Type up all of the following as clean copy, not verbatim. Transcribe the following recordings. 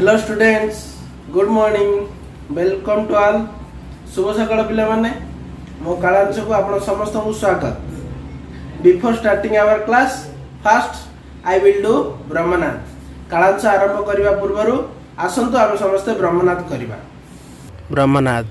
Hello students, good morning, welcome to all. शुभ सकाळ पिला माने, मो कालांश को आपण समस्त को स्वागत। Before starting our class, first I will do ब्रह्मनाथ। कालांश आरंभ करबा पूर्वरु आसंतु आम समस्त ब्रह्मनाथ करबा। ब्रह्मनाथ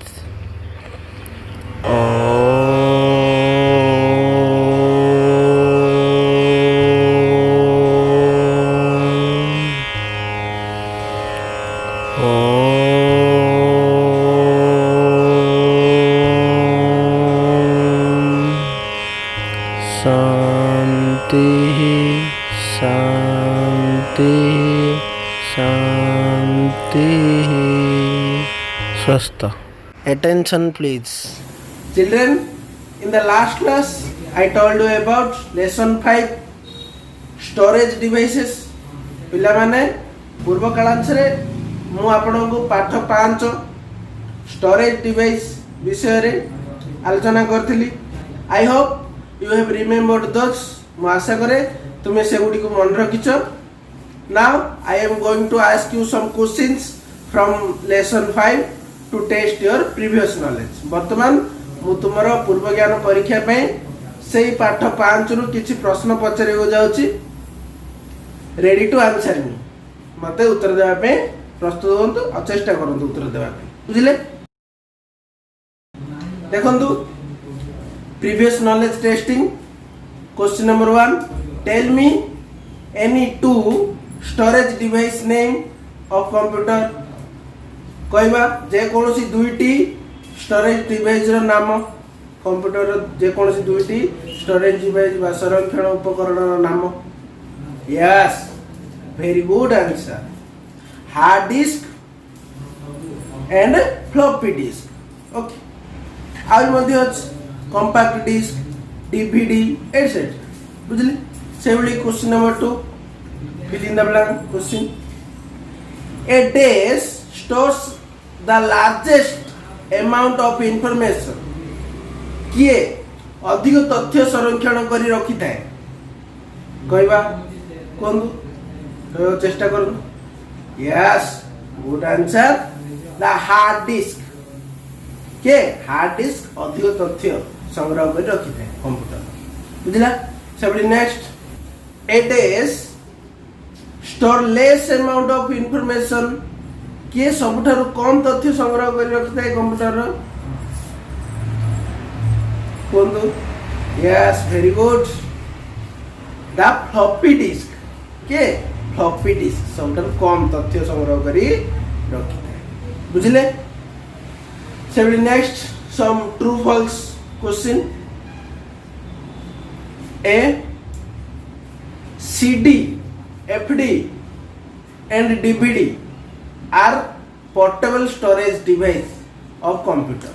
शांति शांति शांति स्वस्थ। Attention please. Children, in the last class I told you about lesson 5 storage devices. पिला माने पूर्व कालांश रे मु आपन को पाठ 5 स्टोरेज डिवाइस विषय रे आलोचना करथिली। I hope you have remembered those. मु आशा करे तुमे से गुडी को मन रखिछ। Now I am going to ask you some questions from lesson 5 to test your previous knowledge. वर्तमान मु तुमरो पूर्व ज्ञान परीक्षा पे सेही पाठ 5 रु किछि प्रश्न पचरे हो जाउची। रेडी टू आंसर मी, मते उत्तर देबा पे प्रस्तुत होंतु और चेष्टा करंतु उत्तर देबा पे। बुझिले? देखंतु previous knowledge testing. Question number 1, tell me any two storage device name of computer. कहबा जे कोनोसी दुईटी स्टोरेज डिवाइस रो नाम, कंप्यूटर जे कोनोसी दुईटी स्टोरेज डिवाइस बा संरक्षण उपकरण रो नाम। Yes, very good answer. Hard disk and floppy disk. Okay, आउ मध्ये अछि compact disk, DVD, etc. बुझली? Sevli question number 2, fill in the blank question. A disk stores the largest amount of information. किए अधिक तथ्य संरक्षण करी रखी थाए? कहबा कोन तो चेष्टा करू। Yes, good answer. The hard disk. के हार्ड डिस्क अधिक तथ्य संग्रह कर रखी है कंप्यूटर। बुझला? सबली next, a disk store less amount of information. के सबठारु कम तथ्य संग्रह कर रखी है कंप्यूटर रो? कोंदो? Yes, very good. The floppy disk. के फ्लॉपी डिस्क सबठारु कम तथ्य संग्रह करी रखी है। बुझले? सबली next, some true false question. A CD, FD and DVD are portable storage device of computer.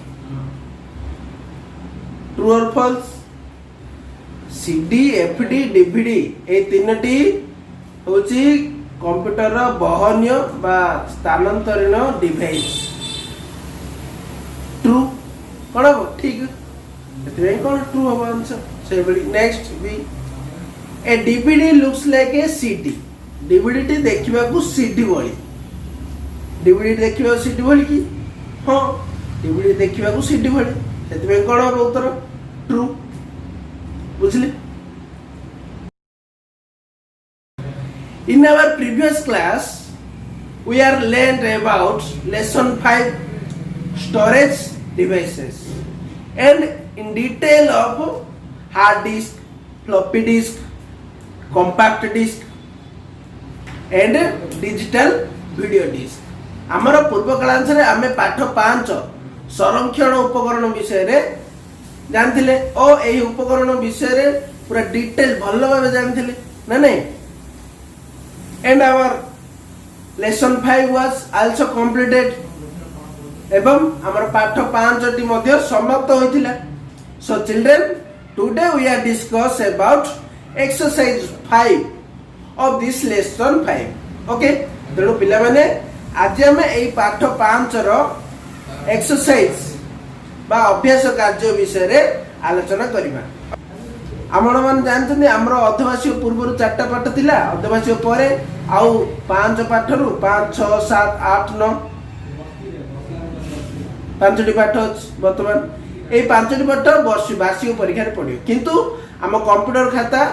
True or false? CD, FD, DVD ए तीनटी होची कंप्यूटर रो बहन्य बा स्थानांतरण डिवाइस। ट्रू कौन हम? ठीक है, कौन ट्रू हम आंसर से बड़ी। Next B, a DVD looks like a CD. DVD देखिबा को सीडी भली। डीवीडी देखिबा सीडी भली की? हां, डीवीडी देखिबा को सीडी भली। सेति कौन हम उत्तर? ट्रू। बुझली? In our previous class we are learned about lesson 5 storage devices and in detail of hard disk, floppy disk, compact disk and digital video disk. आमर पूर्व कालांश रे आमे पाठ 5 संरक्षण उपकरण विषय रे जानथिले ओ एही उपकरण विषय रे पूरा डिटेल भलो भाबे जानथिले ना नहीं। and our lesson 5 was also completed एवं हमर पाठ 5 टी मध्ये समाप्त होइथिला। So children, today we are discuss about exercise 5 of this lesson 5. Okay, तेणु पिला माने आज हम एई पाठ 5 रो एक्सरसाइज बा अभ्यास कार्य विषय रे आलोचना करिबा। आपण मैंने जानते आमर अर्धवार्षिक पूर्व 4टा पाठ थिला अर्धवार्षिक पर आउ 5 पाठरू 5 6 7 8 9 5टी पाठ बर्तमान ये 5टी पाठ वार्षिक परीक्षा पड़ो किंतु आम कंप्यूटर खाता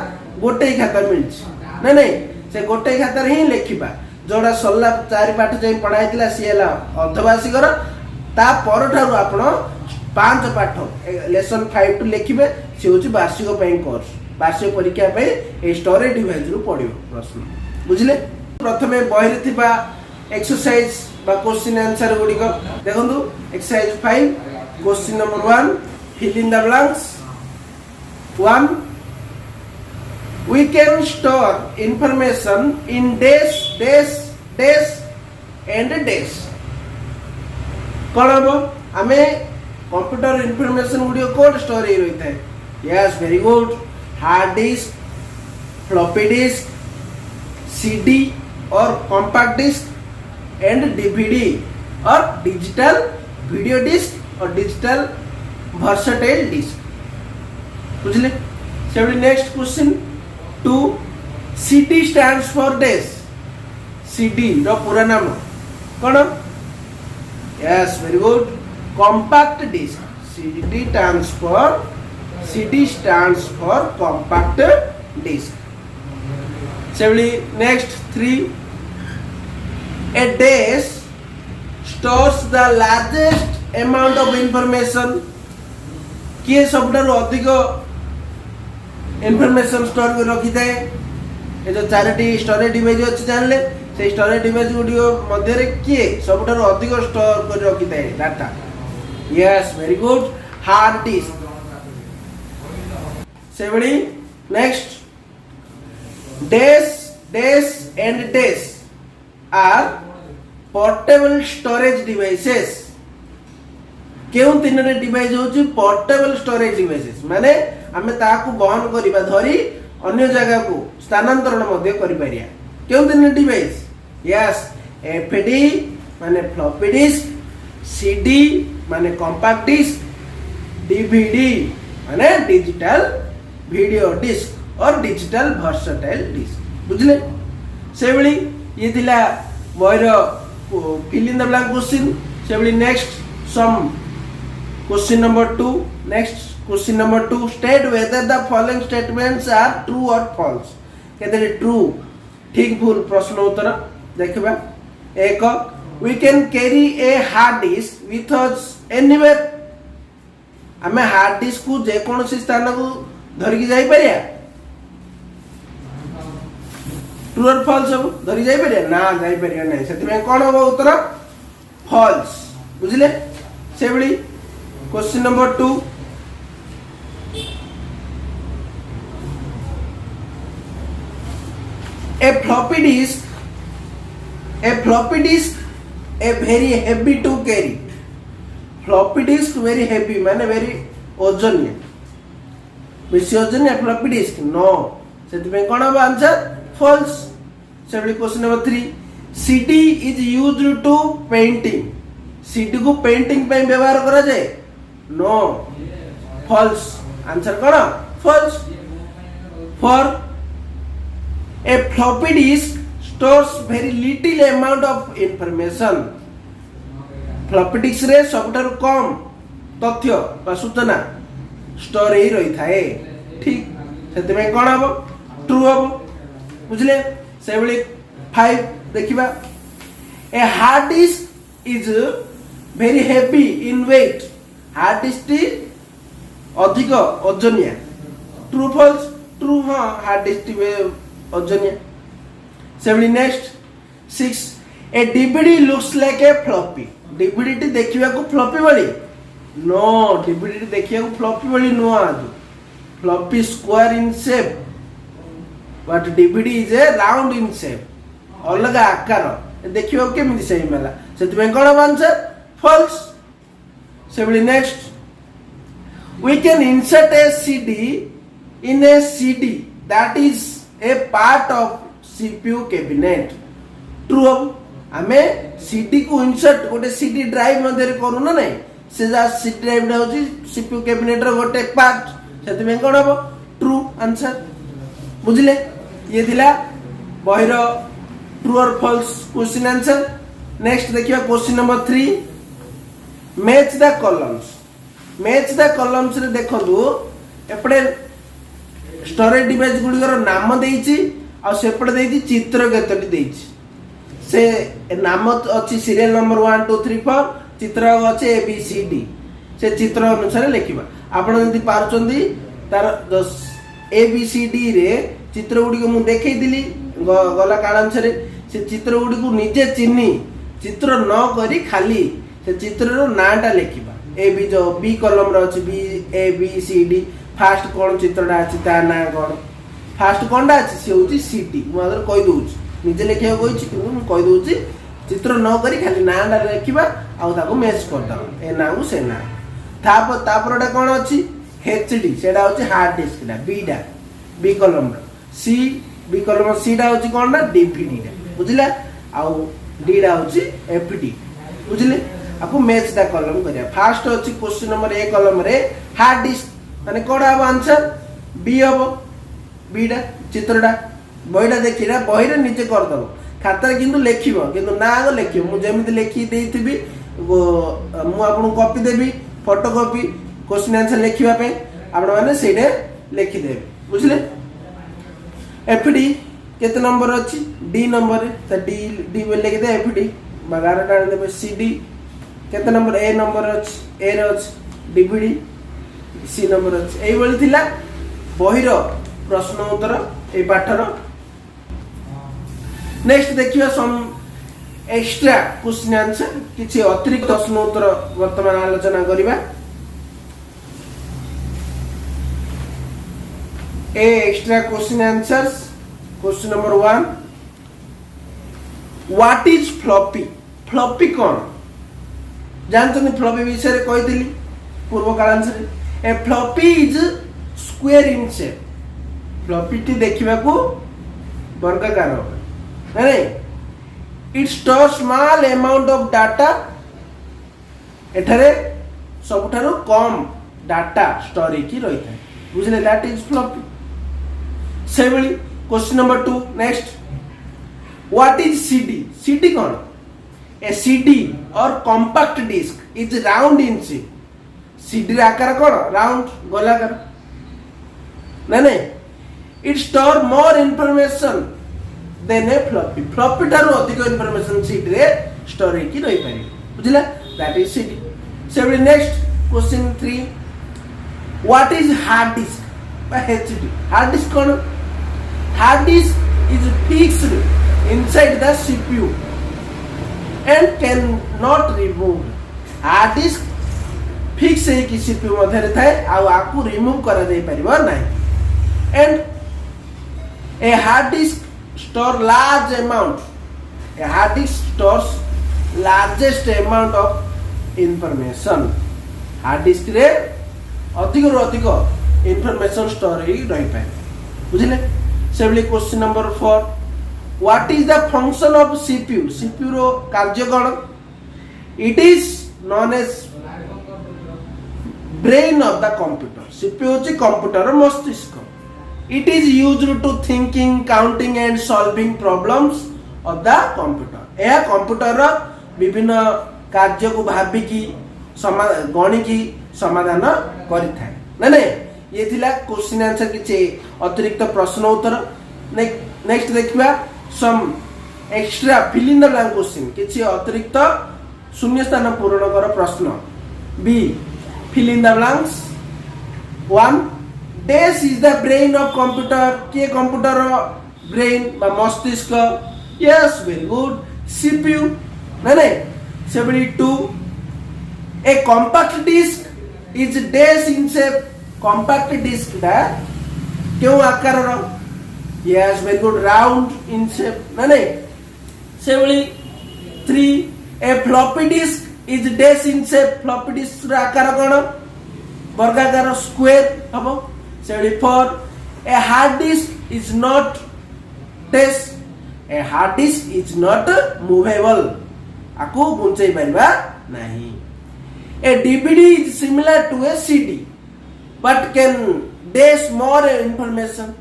गोटे खाता मिली नहीं से गोटे खाता ही लिखा जोड़ा सरला 4 पाठ जाए पढ़ाई सी है अर्धवार्षिक पर आप 5 पाठ लेसन 5 टू लिखे सी हूँ वार्षिक कोर्स वार्षिक परीक्षा ये स्टोरेज डिवाइस रु पड़ो प्रश्न बुझे प्रथम बही थी एक्सरसाइज क्वेश्चन आंसर गुड़िक देखो exercise 5 question number 1 fill in the blanks 1 we can store information in dash dash dash and dash कौन हम आम कंप्यूटर इनफॉरमेशन गुड़ी कोड स्टोर हो रही है yes very good hard disk floppy disk CD और कॉम्पैक्ट डिस्क एंड डीवीडी और डिजिटल वीडियो डिस्क और डिजिटल वर्सेटाइल डिस्क बुझले से next question 2 CD stands for dash CD रो पूरा नाम कौन yes very good compact disk CD stands for compact disk सेवली next 3 a dash stores the largest amount of information किए सबटारू अधिक इनफॉरमेशन स्टोर कर रखी थाए ये जो 4टी स्टोरेज डिवाइस अच्छी जानले से स्टोरेज डिवाइस गुडी मध्य किए सबठारु अधिक स्टोर कर रखी थाए data yes very good hard disk सेवली next dash and dash are portable storage devices केउ 3टी डिवाइस होची पोर्टेबल स्टोरेज डिवाइसेस माने आमे ताकू बहन करिबा धरी अन्य जगह को स्थानांतरण मध्य करि परिया केउ 3टी डिवाइस यस एफडी माने फ्लॉपी डिस्क सीडी माने कॉम्पैक्ट डिस्क डीवीडी माने डिजिटल वीडियो डिस्क और डिजिटल वर्सेटाइल डिस्क बुझले सेवली ये थिला मोर fill in the blank question सेवली next some question number 2 next question number 2 state whether the following statements are true or false कहते ट्रू ठीक भूल प्रश्न उत्तर देखबा एक we can carry a hard disk with us anywhere हमें hard disk को जे कोनोसी स्थान को धरिकी जाई परिया ट्रू और फॉल्स हो धरि जाई परिया ना जाई परिया नहीं सेति में कोन हो उत्तर फॉल्स बुझले सेवली question number 2 a floppy disk a very heavy to carry floppy disk very heavy माने very ओजन्य बेसी ओजन्य floppy disk नो सेति में कोन हो आंसर false सेवली question number 3 CD is used to painting CD को पेंटिंग पे व्यवहार करा जाए नो false आंसर कोन false for a floppy disk stores very little amount of information floppy disk रे सबटार कम तथ्य बा सूचना स्टोर ही रही थाए ठीक सेति में कोन हबो ट्रू हबो बुझले सेवली 5 देखिबा a hard disk is very heavy in weight hard disk अधिक ओजनिया ट्रू फॉल्स ट्रू हां हार्ड डिस्क ओजनिया सेवली next 6 a DVD looks like a floppy DVD देखिबा को फ्लॉपी वाली नो डीवीडी देखिबा को फ्लॉपी वाली नो आज floppy square in shape but DVD is a round in shape अलग आकार देखिबा को केमिति सही मेला सेति में कोन आंसर फॉल्स सेवली next we can insert a CD in a CD that is a part of CPU cabinet true हमें CD को insert गोटे CD ड्राइव मध्य करू ना नहीं से जा CD ड्राइव ना होची CPU cabinet रो गोटे पार्ट सेति में कोन हबो ट्रू आंसर बुझले ये थिला बहिर ट्रू और फॉल्स क्वेश्चन आंसर नेक्स्ट देखिए question number 3 match the columns रे देखो एपटे स्टोरेज डिवाइस गुड़िकर नाम देइछि आ सेपटे देइछि चित्र केतोटी देइछि से नाम अच्छी सीरियल नंबर 1 2 3 4 चित्र अच्छे ए बी सी डी से चित्र अनुसार लिखिबा आपण जदी पारुचंदी तार ए बी सी डी रे चित्र गुडी को मु देखै दिली गला कालांश रे से चित्र गुडी को निजे चिन्नी चित्र न करी खाली से चित्र रो नाटा लिखिबा ए बी जो बी कॉलम रो अछि B A B C D first कोन चित्रटा अछि ता ना कोन फास्ट कोनटा अछि से होछि सी डी मु अदर कहि दोउछि निजे लिखिया कोइछि कि मु कहि दोउछि चित्र न करी खाली नाटा लिखिबा आ ताको मैच कर दा ए नाउ से ना तापरटा कोन अछि एचडी सेडा होछि हार्ड डिस्क डा बी कॉलम रो सी बी कॉलम सी डा होछि कोन ना डीवीडी डा बुझिला आ डी डा होछि एफडी बुझिले आपको मैच द कॉलम करिया फर्स्ट अछि क्वेश्चन नंबर ए कॉलम रे हार्ड डिस्क माने कोडा अब आंसर बी हबो बीडा चित्रडा बहिडा देखिरा बहिरे नीचे कर दबो खाता किंतु लेखिबो किंतु ना आगो लेखिबो मु जेमिति लेखि देइथिबी मु आपन कॉपी देबी फोटो कॉपी क्वेश्चन आंसर लेखिबा पे आपण माने सेडे लेखि देबे बुझले एफडी केते नंबर अछि डी नंबर त डी डी बोल लेखि दे एफडी 12 टा देबे सीडी केते नंबर ए नंबर अछि ए रो अछि डीवीडी सी नंबर अछि एई बोली थिला बहिर प्रश्न उत्तर ए पाठर नेक्स्ट देखियो सम एक्स्ट्रा क्वेश्चन आंसर किछि अतिरिक्त प्रश्न उत्तर वर्तमान आलोचना करिबा ए extra question answers question number 1 what is floppy कौन जानते फ्लॉपी विषय रे कहिदिली पूर्व कालांश रे a floppy is square in shape floppy टी देखिबा को वर्गाकार नहीं it store small amount of data एठारे सबठारो कम डाटा स्टोर की रही है बुझले दैट इज फ्लॉपी सेवली question number 2 next what is CD कौन ए सीडी और compact disk is round in shape CD रे आकार कौन राउंड गोलाकार नहीं it store more information than a floppy ठारो अधिक इंफॉर्मेशन सीडी रे स्टोर की रही पारी बुझला दैट इज सीडी सेवली next question 3 what is hard disk बा एचडी हार्ड डिस्क कौन hard disk is fixed inside the CPU and cannot remove hard disk fix है कि CPU मध्य रे थाए आ आकु रिमूव करा दे परिबो नाही and a hard disk store large amount a hard disk stores largest amount of information hard disk रे अधिक रो अधिक information store ही रही पाए बुझले सेवली question number 4 What is the function of CPU? CPU रो कार्य कौन? It is known as brain of the computer. CPU होची कंप्यूटर मस्तिष्क. It is used to thinking, counting and solving problems of the computer. यह computer विभिन्न कार्य को भाबी की गणी की समाधान करि थाए. नहीं ये थिला क्वेश्चन आंसर किछि अतिरिक्त प्रश्न उत्तर. नेक्स्ट देखिबा some extra fill in the blank question किछि अतिरिक्त शून्य स्थान पूरण कर प्रश्न B fill in the blanks 1 dash is the brain of computer के कंप्यूटर ब्रेन बा मस्तिष्क yes very good CPU नहीं 72 a compact disk is dash in shape compact disk दा क्यों आकार रो yes very good round in shape नहीं 3 a floppy disk is dash in shape floppy disk रा आकार कोन वर्गाकार स्क्वायर हबो 74 a hard disk is not dash a hard disk is not movable आको गुंचै परिबा नहीं a DVD is similar to a CD but can डेस more information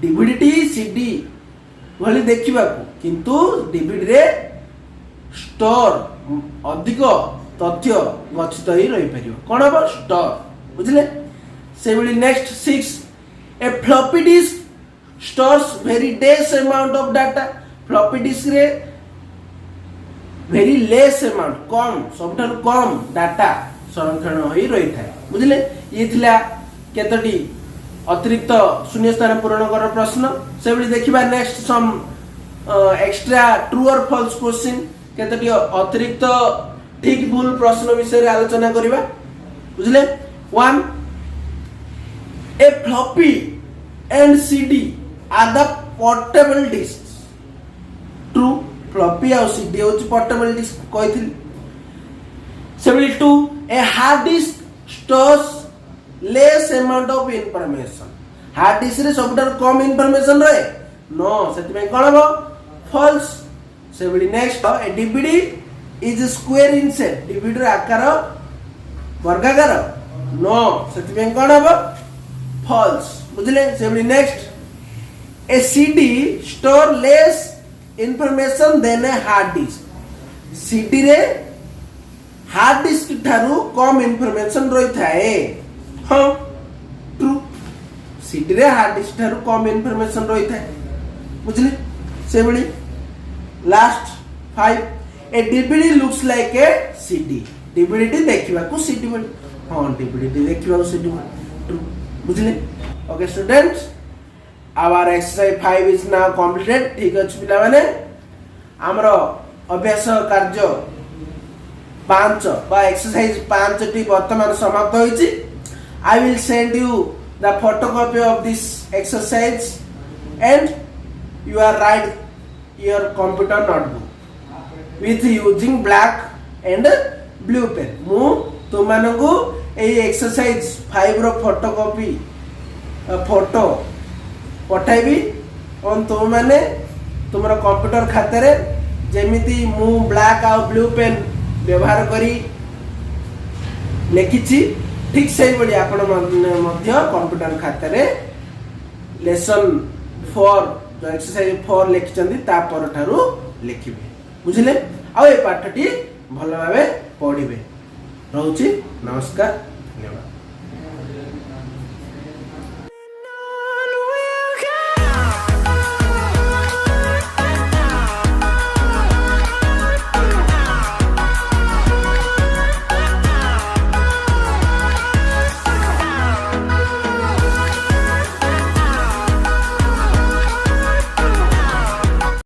DVD CD भली देखा किंतु डीवीडी रे स्टोर अधिक तथ्य गच्छित ही रही पारिबो कोन हम स्टोर बुझले से बली next 6 a floppy disk stores very less amount of data floppy disk रे वेरी लेस अमाउंट कम सबठार कम डाटा संरक्षण होई रही थाए बुझले ये थिला केतटी अतिरिक्त शून्य स्थान पूरण कर प्रश्न से बली देखिबा नेक्स्ट सम एक्स्ट्रा ट्रू और फॉल्स क्वेश्चन केतटी अतिरिक्त ठीक भूल प्रश्न विषय आलोचना करिबा बुझले 1 a floppy and CD are the portable disk true floppy और सीडी होची पोर्टेबल डिस्क कहिथिल 72 a hard disk stores less amount of information hard disk रे सबटार कम इंफॉर्मेशन रहे नो सेति में कोन हो फॉल्स से बडी next a DVD is square in shape DVD रो आकार वर्गाकार नो सेति में कोन हो फॉल्स बुझले से बडी next a CD store less information than a hard disk CD रे हार्ड डिस्क ठारू कम इंफॉर्मेशन रही थाए हाँ ट्रू सीडी रे हार्ड डिस्क ठारू कम इंफॉर्मेशन रही थाए बुझले से बडी last 5 a DVD looks like a CD DVD देखिबा को सीडी बन हां डीवीडी देखिबा को सीडी ट्रू बुझले okay students our exercise 5 is now completed ठीक अछि पिला माने हमरो अभ्यास कार्य 5 बा एक्सरसाइज 5 टी वर्तमान समाप्त होइछि I will send you the photocopy of this exercise and you are write your computer notebook with using black and blue pen मु तुमମାନଙ୍କୁ एई एक्सरसाइज 5 रो फोटोकॉपी फोटो पठाइबी और तुम माने तुमरा कंप्यूटर खाते रे जेमिति मु ब्लैक आ ब्लू पेन व्यवहार करी लेखिछि ठीक सही बड़ी आपण मध्य कंप्यूटर खाते रे लेसन 4 जो एक्सरसाइज 4 लिखिचंदी ता पर ठारू लिखिबे बुझले आ ए पाठटी भलो भाबे पढिबे रहउची नमस्कार धन्यवाद।